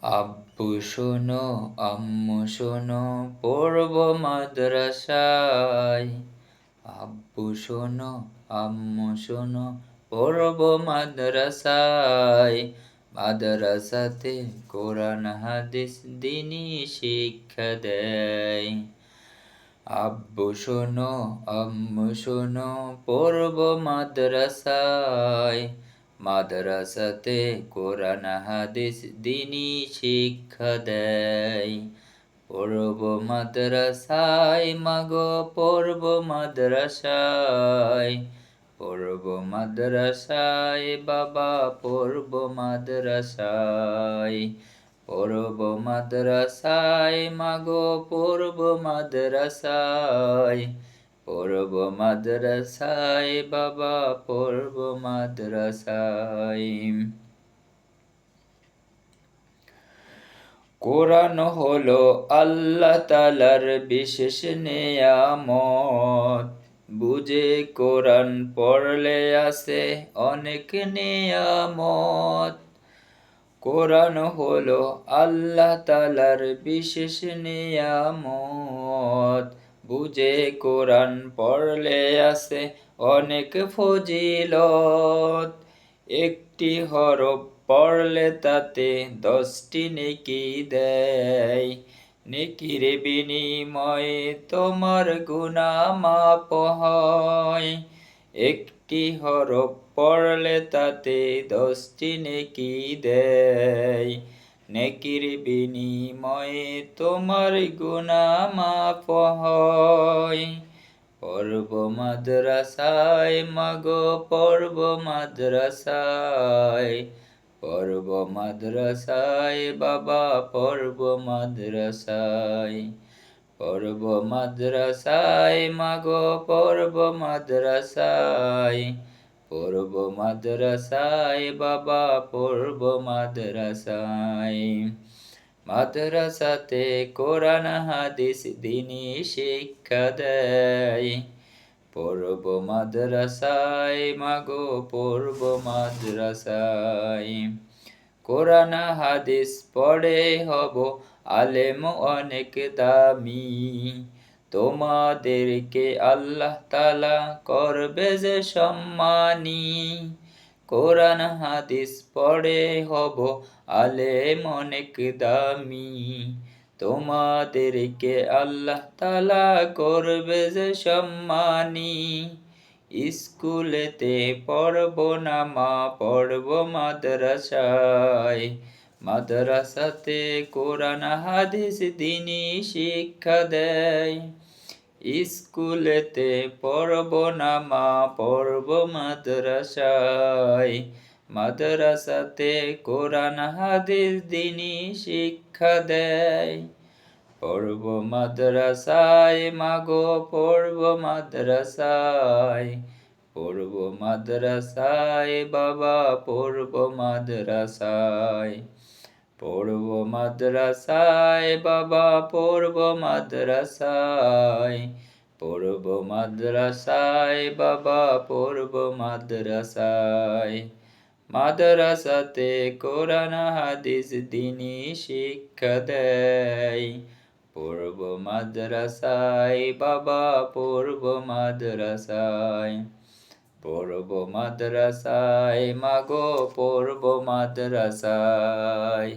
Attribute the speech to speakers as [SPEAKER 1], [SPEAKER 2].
[SPEAKER 1] আব্বু শোনো, আম্মু শোনো, পড়বো মাদ্রাসায়। আব্বু শোনো, আম্মু শোনো, পড়বো মাদ্রাসায়। মাদ্রাসাতে কোরআন হাদিস দ্বীনি শিক্ষা দেয়। আব্বু শোনো, আম্মু শোনো, পড়বো মাদ্রাসায়। মাদ্রাসাতে কোরআন হাদিস দ্বীনি শিক্ষা দেয়। পড়বো মাদ্রাসায় মাগো, পড়বো মাদ্রাসায়। পড়বো মাদ্রাসায় বাবা, পড়বো মাদ্রাসায়। পড়বো মাদ্রাসায় মাগো, পড়বো মাদ্রাসায়। পড়বো মাদ্রাসায় বাবা, পড়বো মাদ্রাসায়। কোরআন হলো আল্লাহ তাআলার বিশেষ নেয়ামত। বুঝে কোরআন পড়লে আছে অনেক নেয়ামত। কোরআন হলো আল্লাহ তাআলার বিশেষ নেয়ামত। বুঝে কোরআন পড়লে আছে অনেক ফজিলত। একটি হরফ পড়লে তাতে 10টি নেকি দেয়। নেকির বিনিময়ে তোমার গুনাহ মাপ হয়। একটি হরফ পড়লে তাতে 10টি নেকি দেয়। নেকির বিনিময়ে তোমার গুনাহ মাপ হয়। পড়বো মাদ্রাসায় মাগো, পড়বো মাদ্রাসায়। পড়বো মাদ্রাসায় বাবা, পড়বো মাদ্রাসায়। পড়বো মাদ্রাসায় মাগো, পড়বো মাদ্রাসায়। পড়বো মাদ্রাসায় বাবা, পড়বো মাদ্রাসায়। মাদ্রাসাতে কোরআন হাদিস দ্বীনি শিক্ষা দেয়। পড়বো মাদ্রাসায় মাগো, পড়বো মাদ্রাসায়। কোরআন হাদিস পড়ে হব আলেম অনেক দামি। তোমাদেরকে আল্লাহ তাআলা করবে যে সম্মানী। কোরআন হাদিস পড়ে হব আলেম অনেক দামি। তোমাদেরকে আল্লাহ তাআলা করবে যে সম্মানী। স্কুলেতে পড়বো না মা, পড়বো মাদ্রাসায়। মাদ্রাসাতে কোরআন হাদিস দ্বীনি শিক্ষা দেয়। স্কুলেতে পড়বো না মা, পড়বো মাদ্রাসায়। মাদ্রাসাতে কোরআন হাদিস দ্বীনি শিক্ষা দেয়। পড়বো মাদ্রাসায় মাগো, পড়বো মাদ্রাসায়। পড়বো মাদ্রাসায় বাবা, পড়বো মাদ্রাসায়। পড়বো মাদ্রাসায় বাবা, পড়বো মাদ্রাসায়। পড়বো মাদ্রাসায় বাবা, পড়বো মাদ্রাসায়। মাদ্রাসাতে কোরআন হাদিস দ্বীনি শিক্ষা দেয়। পড়বো মাদ্রাসায় বাবা, পড়বো মাদ্রাসায়। পড়বো মাদ্রাসায় মাগো, পড়বো মাদ্রাসায়।